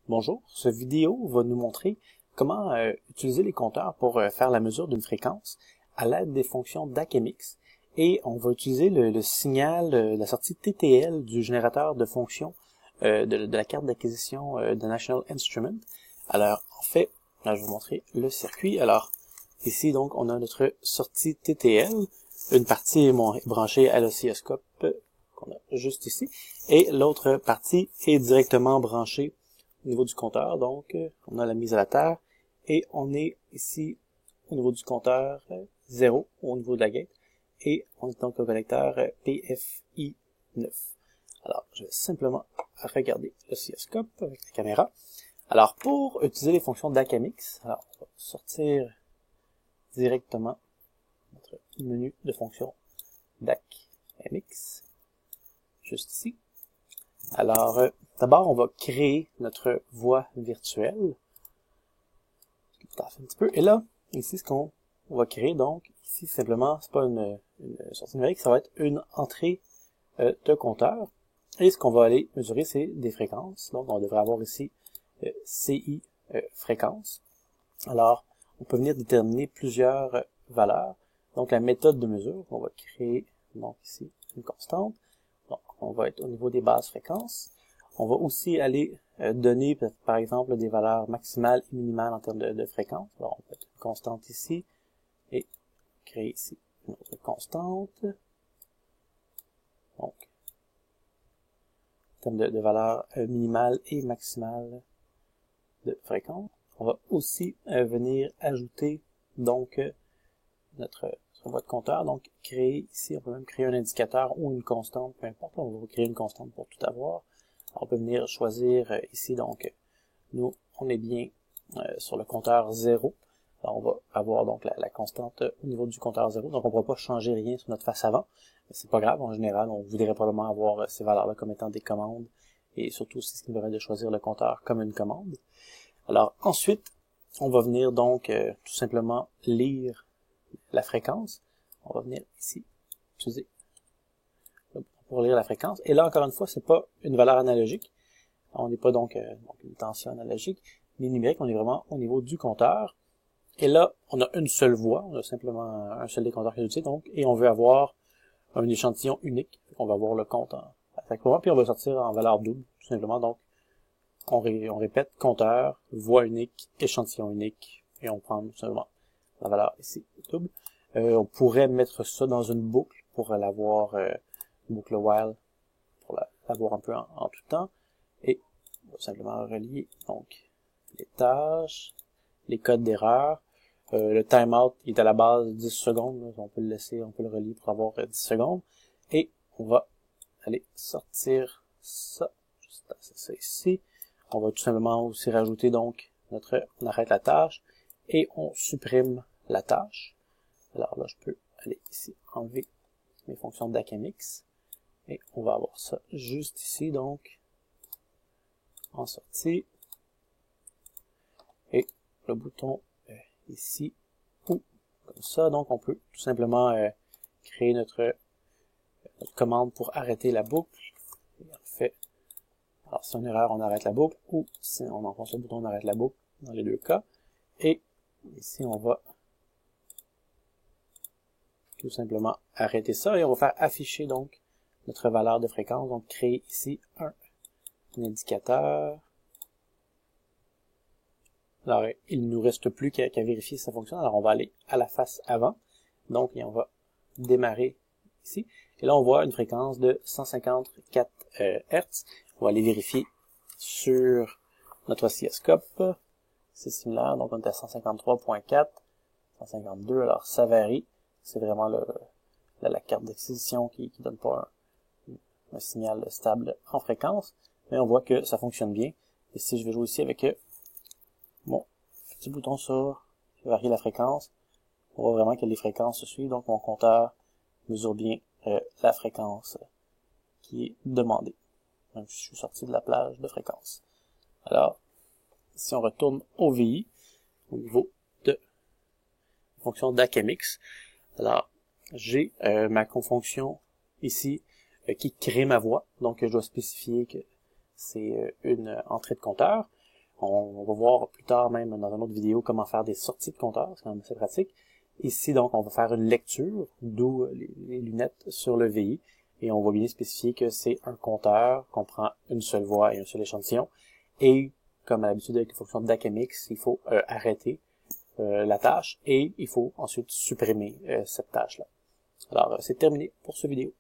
Bonjour, cette vidéo va nous montrer comment utiliser les compteurs pour faire la mesure d'une fréquence à l'aide des fonctions DAC/MX et on va utiliser le signal, la sortie TTL du générateur de fonctions de la carte d'acquisition de National Instrument. Alors en fait, là je vais vous montrer le circuit. Alors ici donc on a notre sortie TTL, une partie est branchée à l'oscilloscope qu'on a juste ici et l'autre partie est directement branchée au niveau du compteur. Donc on a la mise à la terre et on est ici au niveau du compteur 0 au niveau de la gate et on est donc au connecteur PFI 9. Alors je vais simplement regarder l'oscilloscope avec la caméra. Alors pour utiliser les fonctions DAC/MX, alors on va sortir directement notre menu de fonctions DAC/MX juste ici. Alors d'abord on va créer notre voie virtuelle. Un petit peu. Et là, ici, ce qu'on va créer, donc, ici, simplement, c'est pas une sortie numérique, ça va être une entrée de compteur. Et ce qu'on va aller mesurer, c'est des fréquences. Donc, on devrait avoir ici CI fréquence. Alors, on peut venir déterminer plusieurs valeurs. Donc, la méthode de mesure, on va créer, donc, ici, une constante. Donc, on va être au niveau des bases fréquences. On va aussi aller donner, par exemple, des valeurs maximales et minimales en termes de fréquence. Alors, on peut mettre une constante ici et créer ici une autre constante. Donc, en termes de valeurs minimales et maximales de fréquence. On va aussi venir ajouter donc notre voie de compteur. Donc, créer ici, on peut même créer un indicateur ou une constante, peu importe. On va créer une constante pour tout avoir. On peut venir choisir ici, donc, nous, on est bien sur le compteur 0. Alors, on va avoir donc la constante au niveau du compteur 0. Donc, on ne pourra pas changer rien sur notre face avant. C'est pas grave, en général, on voudrait probablement avoir ces valeurs-là comme étant des commandes. Et surtout, c'est ce qui nous permet de choisir le compteur comme une commande. Alors, ensuite, on va venir donc tout simplement lire la fréquence. On va venir ici, utiliser pour lire la fréquence. Et là, encore une fois, c'est pas une valeur analogique. On n'est pas donc une tension analogique, ni numérique, on est vraiment au niveau du compteur. Et là, on a une seule voie, on a simplement un seul des compteurs qui est utilisé, donc, et on veut avoir un échantillon unique. On va avoir le compte à chaque fois, puis on va sortir en valeur double, tout simplement. Donc, on répète compteur, voie unique, échantillon unique, et on prend tout simplement la valeur ici, double. On pourrait mettre ça dans une boucle pour l'avoir, boucle while, pour l'avoir un peu en tout temps. Et on va simplement relier donc les tâches, les codes d'erreur. Le timeout est à la base 10 secondes. Là, on peut le laisser, on peut le relier pour avoir 10 secondes. Et on va aller sortir ça, juste ça ici. On va tout simplement aussi rajouter donc on arrête la tâche et on supprime la tâche. Alors là, je peux aller ici enlever mes fonctions DAC/MX et on va avoir ça juste ici donc en sortie et le bouton ici ou comme ça. Donc on peut tout simplement créer notre commande pour arrêter la boucle. Et on fait, alors si on a une erreur, on arrête la boucle ou si on enfonce le bouton, on arrête la boucle dans les deux cas. Et ici on va tout simplement arrêter ça et on va faire afficher donc notre valeur de fréquence. Donc créer ici un indicateur. Alors, il ne nous reste plus qu'à vérifier si ça fonctionne. Alors, on va aller à la face avant. Donc, et on va démarrer ici. Et là, on voit une fréquence de 154 Hz. On va aller vérifier sur notre oscilloscope. C'est similaire. Donc, on est à 153.4, 152. Alors, ça varie. C'est vraiment la carte d'acquisition qui donne pas un signal stable en fréquence. Mais on voit que ça fonctionne bien. Et si je vais jouer ici avec mon petit bouton sur varier la fréquence, on voit vraiment que les fréquences se suivent, donc mon compteur mesure bien la fréquence qui est demandée. Donc je suis sorti de la plage de fréquence. Alors, si on retourne au VI, au niveau de la fonction DAC/MX, alors j'ai ma fonction ici qui crée ma voie, donc je dois spécifier que c'est une entrée de compteur. On va voir plus tard, même dans une autre vidéo, comment faire des sorties de compteur, c'est quand même assez pratique. Ici, donc, on va faire une lecture, d'où les lunettes sur le VI, et on va bien spécifier que c'est un compteur qu'on prend une seule voie et un seul échantillon, et comme à l'habitude avec les fonctions d'AKMX, il faut arrêter la tâche, et il faut ensuite supprimer cette tâche-là. Alors, c'est terminé pour cette vidéo.